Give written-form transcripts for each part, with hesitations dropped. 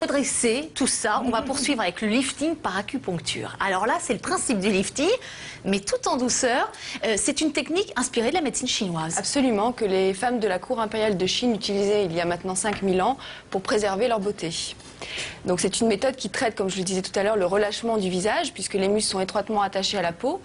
Redresser tout ça, on va poursuivre avec le lifting par acupuncture. Alors là, c'est le principe du lifting, mais tout en douceur. C'est une technique inspirée de la médecine chinoise. Absolument, que les femmes de la cour impériale de Chine utilisaient il y a maintenant 5000 ans pour préserver leur beauté. Donc c'est une méthode qui traite, comme je le disais tout à l'heure, le relâchement du visage, puisque les muscles sont étroitement attachés à la peau.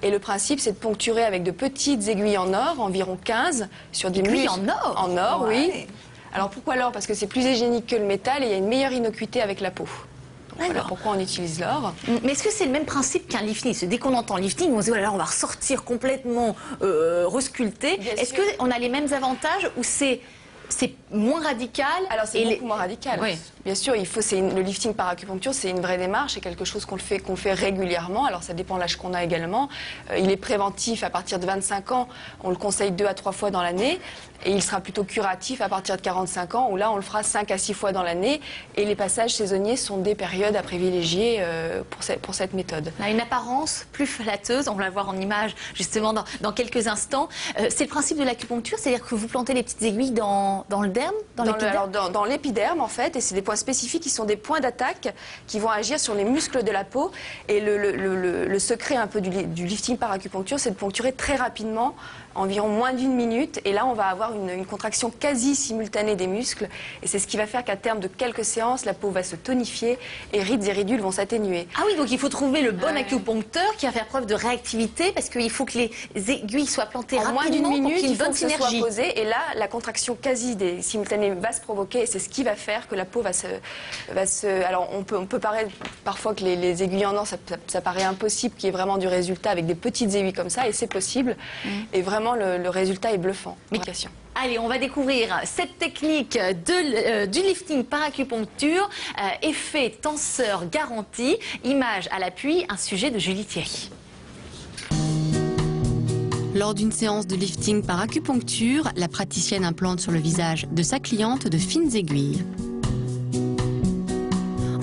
Et le principe, c'est de poncturer avec de petites aiguilles en or, environ 15, sur des muscles. En or? En or, ouais. oui. Alors pourquoi l'or? Parce que c'est plus hygiénique que le métal et il y a une meilleure innocuité avec la peau. Donc, voilà pourquoi on utilise l'or. Mais est-ce que c'est le même principe qu'un lifting? Parce que dès qu'on entend lifting, on se dit voilà, on va ressortir complètement resculpté. Est-ce qu'on a les mêmes avantages ou c'est moins radical? Alors c'est beaucoup moins radical. Oui. Bien sûr, le lifting par acupuncture, c'est une vraie démarche, c'est quelque chose qu'on fait régulièrement. Alors ça dépend de l'âge qu'on a également. Il est préventif à partir de 25 ans, on le conseille 2 à 3 fois dans l'année. Et il sera plutôt curatif à partir de 45 ans, où là on le fera 5 à 6 fois dans l'année. Et les passages saisonniers sont des périodes à privilégier pour cette méthode. On a une apparence plus flatteuse, on va la voir en image justement dans quelques instants. C'est le principe de l'acupuncture, c'est-à-dire que vous plantez les petites aiguilles dans le derme, dans l'épiderme en fait, et c'est des points spécifiques qui sont des points d'attaque qui vont agir sur les muscles de la peau. Et le secret un peu du lifting par acupuncture, c'est de poncturer très rapidement, environ moins d'1 minute, et là on va avoir une contraction quasi simultanée des muscles, et c'est ce qui va faire qu'à terme de quelques séances, la peau va se tonifier et rides et ridules vont s'atténuer. Ah oui, donc il faut trouver le bon acupuncteur qui va faire preuve de réactivité, parce qu'il faut que les aiguilles soient plantées en rapidement moins d'1 minute, il faut que ce soit posé, et là la contraction quasi simultanée va se provoquer, et c'est ce qui va faire que la peau va se... Alors on peut paraître parfois que les aiguilles en or, ça paraît impossible qu'il y ait vraiment du résultat avec des petites aiguilles comme ça, et c'est possible, et vraiment le résultat est bluffant. Allez, on va découvrir cette technique du lifting par acupuncture, effet tenseur garanti, image à l'appui, un sujet de Julie Thierry. Lors d'une séance de lifting par acupuncture, la praticienne implante sur le visage de sa cliente de fines aiguilles.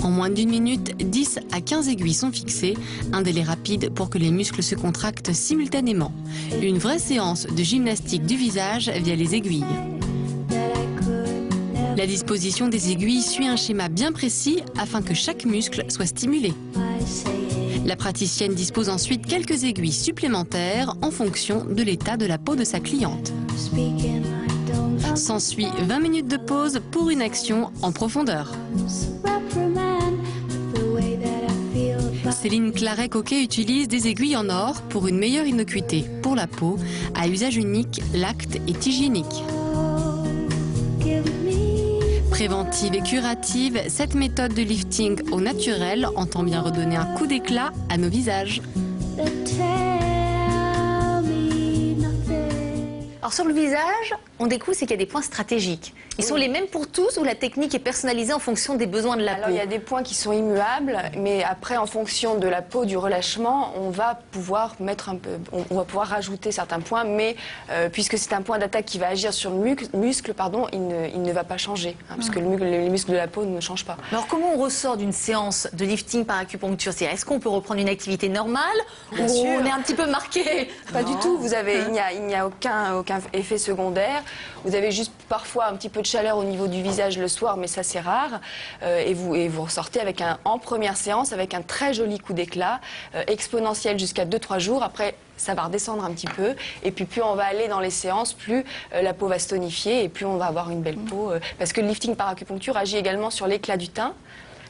En moins d'1 minute, 10 à 15 aiguilles sont fixées, un délai rapide pour que les muscles se contractent simultanément. Une vraie séance de gymnastique du visage via les aiguilles. La disposition des aiguilles suit un schéma bien précis afin que chaque muscle soit stimulé. La praticienne dispose ensuite quelques aiguilles supplémentaires en fonction de l'état de la peau de sa cliente. S'ensuit 20 minutes de pause pour une action en profondeur. Céline Claret-Coquet utilise des aiguilles en or pour une meilleure innocuité pour la peau. À usage unique, l'acte est hygiénique. Préventive et curative, cette méthode de lifting au naturel entend bien redonner un coup d'éclat à nos visages. Alors sur le visage, on découvre c'est qu'il y a des points stratégiques. Ils sont les mêmes pour tous ou la technique est personnalisée en fonction des besoins de la peau? Alors il y a des points qui sont immuables, mais après en fonction de la peau, du relâchement, on va pouvoir rajouter certains points, mais puisque c'est un point d'attaque qui va agir sur le muscle, il ne va pas changer, puisque les muscles de la peau ne changent pas. Alors comment on ressort d'une séance de lifting par acupuncture? Est-ce qu'on peut reprendre une activité normale ou on est un petit peu marqué? Pas du tout, il n'y a aucun effet secondaire. Vous avez juste parfois un petit peu de chaleur au niveau du visage le soir, mais ça c'est rare. Et vous ressortez en première séance avec un très joli coup d'éclat, exponentiel jusqu'à 2-3 jours. Après, ça va redescendre un petit peu. Et puis plus on va aller dans les séances, plus la peau va se tonifier et plus on va avoir une belle peau. Parce que le lifting par acupuncture agit également sur l'éclat du teint,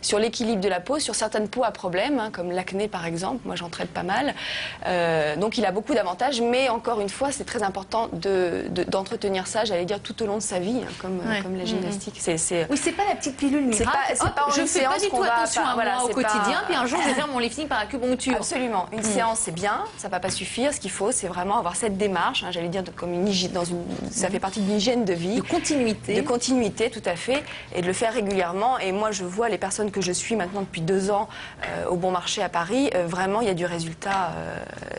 sur l'équilibre de la peau, sur certaines peaux à problème, comme l'acné par exemple, moi j'en traite pas mal. Donc il a beaucoup d'avantages, mais encore une fois, c'est très important d'entretenir ça, j'allais dire, tout au long de sa vie, comme la gymnastique. Oui, c'est pas la petite pilule miracle. Je fais pas du tout attention à moi au quotidien, puis un jour je vais faire mon lifting par acupuncture. Absolument. Une séance, c'est bien, ça va pas suffire. Ce qu'il faut, c'est vraiment avoir cette démarche, j'allais dire, comme une hygiène, ça fait partie d'une hygiène de vie. De continuité. De continuité, tout à fait, et de le faire régulièrement. Et moi, je vois les personnes que je suis maintenant depuis 2 ans au Bon Marché à Paris, vraiment il y a du résultat,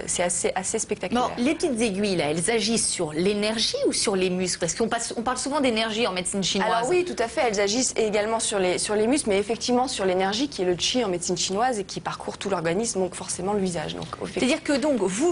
c'est assez spectaculaire. Bon, les petites aiguilles là, elles agissent sur l'énergie ou sur les muscles? Parce qu'on parle souvent d'énergie en médecine chinoise. Alors oui, tout à fait, elles agissent également sur les muscles, mais effectivement sur l'énergie qui est le qi en médecine chinoise et qui parcourt tout l'organisme, donc forcément le visage. C'est-à-dire que donc vous